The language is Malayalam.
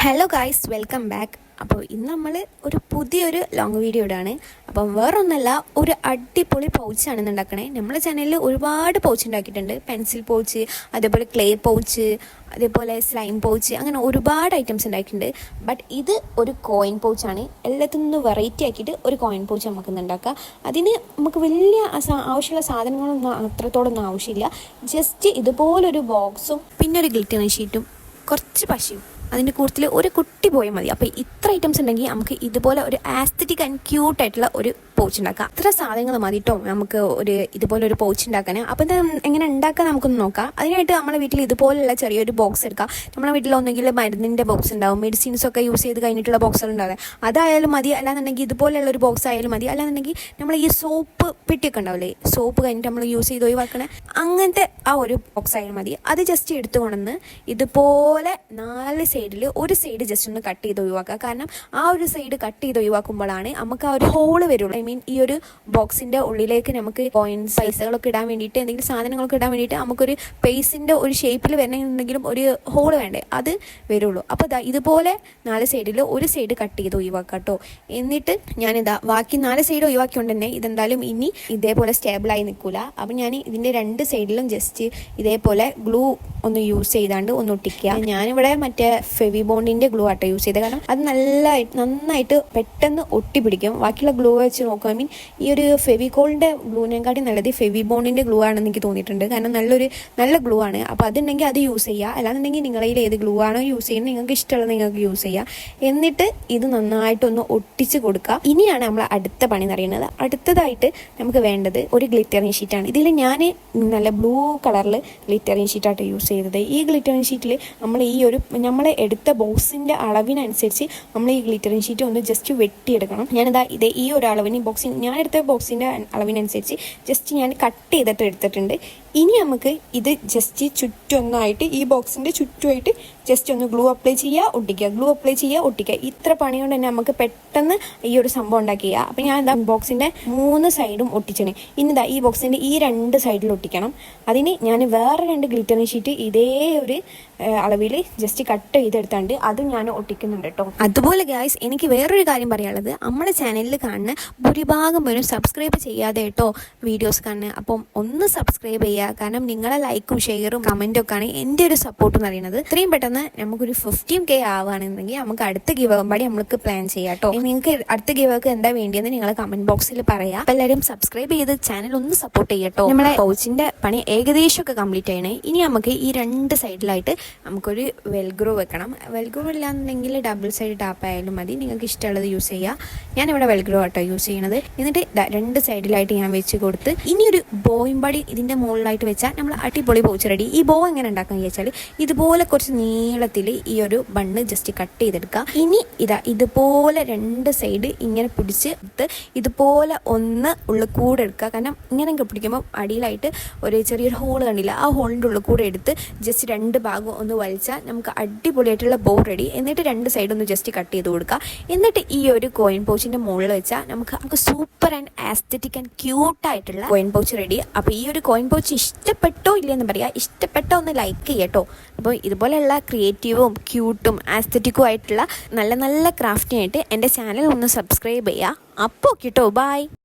Hello guys, welcome back. അപ്പോൾ ഇന്ന് നമ്മൾ ഒരു പുതിയൊരു ലോങ് വീഡിയോ ഇടാണ്. അപ്പം വേറൊന്നല്ല, ഒരു അടിപൊളി പൗച്ചാണ് ഇന്ന് ഉണ്ടാക്കണേ. നമ്മുടെ ചാനലിൽ ഒരുപാട് പൗച്ച് ഉണ്ടാക്കിയിട്ടുണ്ട്. പെൻസിൽ പൗച്ച്, അതേപോലെ ക്ലേ പൗച്ച്, അതേപോലെ സ്ലൈം പൗച്ച്, അങ്ങനെ ഒരുപാട് ഐറ്റംസ് ഉണ്ടാക്കിയിട്ടുണ്ട്. ബട്ട് ഇത് ഒരു കോയിൻ പൗച്ചാണ്. എല്ലാത്തിൽ നിന്ന് വെറൈറ്റി ആക്കിയിട്ട് ഒരു കോയിൻ പൗച്ച് നമുക്ക് ഇന്ന് ഉണ്ടാക്കാം. അതിന് നമുക്ക് വലിയ ആവശ്യമുള്ള സാധനങ്ങളൊന്നും അത്രത്തോടൊന്നും ആവശ്യമില്ല. ജസ്റ്റ് ഇതുപോലൊരു ബോക്സും പിന്നെ ഒരു ഗ്ലിറ്റർ ഷീറ്റും കുറച്ച് പശയും അതിൻ്റെ കൂട്ടത്തിൽ ഒരു കുട്ടി പോയാൽ മതി. അപ്പോൾ ഇത്ര ഐറ്റംസ് ഉണ്ടെങ്കിൽ നമുക്ക് ഇതുപോലെ ഒരു ആസ്തറ്റിക് ആൻഡ് ക്യൂട്ടായിട്ടുള്ള ഒരു പൗച്ച് ഉണ്ടാക്കാം. ഇത്ര സാധനങ്ങൾ മതി കേട്ടോ നമുക്ക് ഇതുപോലെ ഒരു പൗച്ച് ഉണ്ടാക്കാൻ. അപ്പോൾ ഇത് എങ്ങനെ ഉണ്ടാക്കാൻ നമുക്കൊന്ന് നോക്കാം. അതിനായിട്ട് നമ്മുടെ വീട്ടിൽ ഇതുപോലുള്ള ചെറിയൊരു ബോക്സ് എടുക്കാം. നമ്മുടെ വീട്ടിൽ ഒന്നെങ്കിൽ മരുന്നിൻ്റെ ബോക്സ് ഉണ്ടാവും, മെഡിസിൻസ് ഒക്കെ യൂസ് ചെയ്ത് കഴിഞ്ഞിട്ടുള്ള ബോക്സുകൾ ഉണ്ടാവും. അതായാലും മതി, അല്ലാന്നുണ്ടെങ്കിൽ ഇതുപോലെയുള്ള ഒരു ബോക്സ് ആയാലും മതി. അല്ലാന്നുണ്ടെങ്കിൽ നമ്മൾ ഈ സോപ്പ് പെട്ടിയൊക്കെ ഉണ്ടാവില്ലേ, സോപ്പ് കഴിഞ്ഞിട്ട് നമ്മൾ യൂസ് ചെയ്ത് ഒഴിവാക്കണേ, അങ്ങനത്തെ ആ ഒരു ബോക്സ് ആയാലും മതി. അത് ജസ്റ്റ് എടുത്തു കൊണ്ടുവന്ന് ഇതുപോലെ 4 സൈഡിൽ ഒരു സൈഡ് ജസ്റ്റ് ഒന്ന് കട്ട് ചെയ്ത് ഒഴിവാക്കുക. കാരണം ആ ഒരു സൈഡ് കട്ട് ചെയ്ത് ഒഴിവാക്കുമ്പോഴാണ് നമുക്ക് ആ ഒരു ഹോള് വരുള്ളൂ. ഈ ഒരു ബോക്സിന്റെ ഉള്ളിലേക്ക് നമുക്ക് കോയിൻസ്, പൈസകളൊക്കെ ഇടാൻ വേണ്ടിയിട്ട്, എന്തെങ്കിലും സാധനങ്ങളൊക്കെ ഇടാൻ വേണ്ടിയിട്ട് നമുക്കൊരു പേസിന്റെ ഒരു ഷേപ്പിൽ വരണമെന്നുണ്ടെങ്കിലും ഒരു ഹോള് വേണ്ടേ, അത് വരുള്ളൂ. അപ്പോൾ ഇതുപോലെ 4 സൈഡിൽ ഒരു സൈഡ് കട്ട് ചെയ്ത് ഒഴിവാക്കാം കേട്ടോ. എന്നിട്ട് ഞാനിതാ ബാക്കി 4 സൈഡ് ഒഴിവാക്കിക്കൊണ്ട് തന്നെ ഇതെന്തായാലും ഇനി ഇതേപോലെ സ്റ്റേബിളായി നിൽക്കൂല. അപ്പം ഞാൻ ഇതിന്റെ 2 സൈഡിലും ജസ്റ്റ് ഇതേപോലെ ഗ്ലൂ ഒന്ന് യൂസ് ചെയ്താണ്ട് ഒന്ന് ഒട്ടിക്കുക. ഞാനിവിടെ മറ്റേ ഫെവിബോണ്ടിന്റെ ഗ്ലൂ ആട്ടോ യൂസ് ചെയ്തത്. കാരണം അത് നന്നായിട്ട് പെട്ടെന്ന് ഒട്ടിപ്പിടിക്കും. ബാക്കിയുള്ള ഗ്ലൂ വെച്ച് നോക്കുക, ഈ ഒരു ഫെവിക്കോളിന്റെ ഗ്ലൂവിനെക്കാട്ടി നല്ലത് ഫെവിബോണ്ടിന്റെ ഗ്ലൂ ആണെന്ന് എനിക്ക് തോന്നിയിട്ടുണ്ട്. കാരണം നല്ല ഗ്ലൂ ആണ്. അപ്പോൾ അതുണ്ടെങ്കിൽ അത് യൂസ് ചെയ്യുക. അല്ലാന്നുണ്ടെങ്കിൽ നിങ്ങളിൽ ഏത് ഗ്ലൂ ആണോ യൂസ് ചെയ്യുന്നത് നിങ്ങൾക്ക് ഇഷ്ടമുള്ളത് നിങ്ങൾക്ക് യൂസ് ചെയ്യുക. എന്നിട്ട് ഇത് നന്നായിട്ടൊന്ന് ഒട്ടിച്ച് കൊടുക്കുക. ഇനിയാണ് നമ്മൾ അടുത്ത പണി എന്ന് പറയുന്നത്. അടുത്തതായിട്ട് നമുക്ക് വേണ്ടത് ഒരു ഗ്ലിറ്ററിങ് ഷീറ്റാണ്. ഇതിൽ ഞാൻ നല്ല ബ്ലൂ കളറിൽ ഗ്ലിറ്ററിങ് ഷീറ്റായിട്ട് യൂസ് ചെയ്തത്. ഈ ഗ്ലിറ്ററിങ് ഷീറ്റിൽ നമ്മൾ എടുത്ത ബോക്സിന്റെ അളവിനനുസരിച്ച് നമ്മൾ ഈ ഗ്ലിറ്ററിങ് ഷീറ്റ് ഒന്ന് ജസ്റ്റ് വെട്ടിയെടുക്കണം. ഞാനിതാ ഈ ഒരു അളവിന് ഞാൻ എടുത്ത ബോക്സിന്റെ അളവിനനുസരിച്ച് ജസ്റ്റ് ഞാൻ കട്ട് ചെയ്തിട്ട് എടുത്തിട്ടുണ്ട്. ഇനി നമുക്ക് ഇത് ജസ്റ്റ് ചുറ്റൊന്നായിട്ട് ഈ ബോക്സിന്റെ ചുറ്റുമായിട്ട് ജസ്റ്റ് ഒന്ന് ഗ്ലൂ അപ്ലൈ ചെയ്യുക, ഒട്ടിക്കുക. ഇത്ര പണി കൊണ്ട് തന്നെ നമുക്ക് പെട്ടെന്ന് ഈ ഒരു സംഭവം ഉണ്ടാക്കുക. അപ്പം ഞാൻ എന്താ ബോക്സിന്റെ 3 സൈഡും ഒട്ടിച്ചണേ. ഇനിതാ ഈ ബോക്സിന്റെ ഈ 2 സൈഡിൽ ഒട്ടിക്കണം. അതിന് ഞാൻ വേറെ 2 ഗ്ലിറ്ററിങ് ഷീറ്റ് ഇതേ ഒരു അളവിൽ ജസ്റ്റ് കട്ട് ചെയ്തെടുത്താണ്ട് അത് ഞാൻ ഒട്ടിക്കുന്നുണ്ട് കേട്ടോ. അതുപോലെ ഗായ്സ്, എനിക്ക് വേറൊരു കാര്യം പറയാനുള്ളത്, നമ്മുടെ ചാനലിൽ കാണുന്ന ഭൂരിഭാഗം പേരും സബ്സ്ക്രൈബ് ചെയ്യാതെ കേട്ടോ വീഡിയോസ് കാണുന്നത്. അപ്പം ഒന്ന് സബ്സ്ക്രൈബ് ചെയ്യുക. കാരണം നിങ്ങളെ ലൈക്കും ഷെയറും കമൻറ്റും ഒക്കെയാണ് എൻ്റെ ഒരു സപ്പോർട്ട് എന്ന് പറയുന്നത്. ഇത്രയും പെട്ടെന്ന് നമുക്കൊരു 15K ആവുകയാണെന്നുണ്ടെങ്കിൽ നമുക്ക് അടുത്ത ഗിവ് പാടി നമുക്ക് പ്ലാൻ ചെയ്യാം കേട്ടോ. നിങ്ങൾക്ക് അടുത്ത ഗിവക്ക് എന്താ വേണ്ടിയെന്ന് നിങ്ങൾ കമന്റ് ബോക്സിൽ പറയാം. അപ്പോൾ എല്ലാവരും സബ്സ്ക്രൈബ് ചെയ്ത് ചാനൽ ഒന്ന് സപ്പോർട്ട് ചെയ്യട്ടോ. നമ്മളെ പൗച്ചിന്റെ പണി ഏകദേശം ഒക്കെ കംപ്ലീറ്റ് ചെയ്യണേ. ഇനി നമുക്ക് ഈ 2 സൈഡിലായിട്ട് നമുക്കൊരു വെൽഗ്രോ വെക്കണം. വെൽഗ്രോ ഇല്ലാന്നുണ്ടെങ്കിൽ ഡബിൾ സൈഡ് ടാപ്പ് ആയാലും മതി, നിങ്ങൾക്ക് ഇഷ്ടമുള്ളത് യൂസ് ചെയ്യുക. ഞാനിവിടെ വെൽഗ്രോ ആട്ടോ യൂസ് ചെയ്യണത്. എന്നിട്ട് 2 സൈഡിലായിട്ട് ഞാൻ വെച്ച് കൊടുത്ത് ഇനി ഒരു ബോയിമ്പാടി ഇതിന്റെ മുകളിലായിട്ട് വെച്ചാൽ നമ്മൾ അടിപൊളി പൗച്ച് റെഡി. ഈ ബോ എങ്ങനെ ഉണ്ടാക്കാന്ന് വെച്ചാൽ ഇതുപോലെ കുറച്ച് നീളത്തിൽ ഈ ഒരു ബണ്ണ് ജസ്റ്റ് കട്ട് ചെയ്തെടുക്കുക. ഇനി ഇതുപോലെ 2 സൈഡ് ഇങ്ങനെ പിടിച്ച് ഇതുപോലെ ഒന്ന് ഉള്ളിൽ കൂടെ എടുക്കുക. കാരണം ഇങ്ങനെ പിടിക്കുമ്പോൾ അടിയിലായിട്ട് ഒരു ചെറിയൊരു ഹോൾ കണ്ടില്ല, ആ ഹോളിൻ്റെ ഉള്ളിൽ കൂടെ എടുത്ത് ജസ്റ്റ് 2 ഭാഗം ഒന്ന് വലിച്ചാൽ നമുക്ക് അടിപൊളിയായിട്ടുള്ള ബോ റെഡി. എന്നിട്ട് 2 സൈഡ് ഒന്ന് ജസ്റ്റ് കട്ട് ചെയ്ത് കൊടുക്കുക. എന്നിട്ട് ഈ ഒരു കോയിൻ പൗച്ചിന്റെ മുകളിൽ വെച്ചാൽ നമുക്ക് സൂപ്പർ ആൻഡ് ആസ്തറ്റിക് ആൻഡ് ക്യൂട്ടായിട്ടുള്ള കോയിൻ പൗച്ച് റെഡി. അപ്പോൾ ഈ ഒരു കോയിൻ പൗച്ച് ഇഷ്ടപ്പെട്ടോ ഇല്ലെന്ന് പറയാം. ഇഷ്ടപ്പെട്ടോ ഒന്ന് ലൈക്ക് ചെയ്യട്ടോ. അപ്പോൾ ഇതുപോലെയുള്ള ക്രിയേറ്റീവും ക്യൂട്ടും ആസ്തറ്റിക്കും ആയിട്ടുള്ള നല്ല ക്രാഫ്റ്റിനായിട്ട് എൻ്റെ ചാനൽ ഒന്ന് സബ്സ്ക്രൈബ് ചെയ്യുക. അപ്പോൾ കേട്ടോ, ബൈ.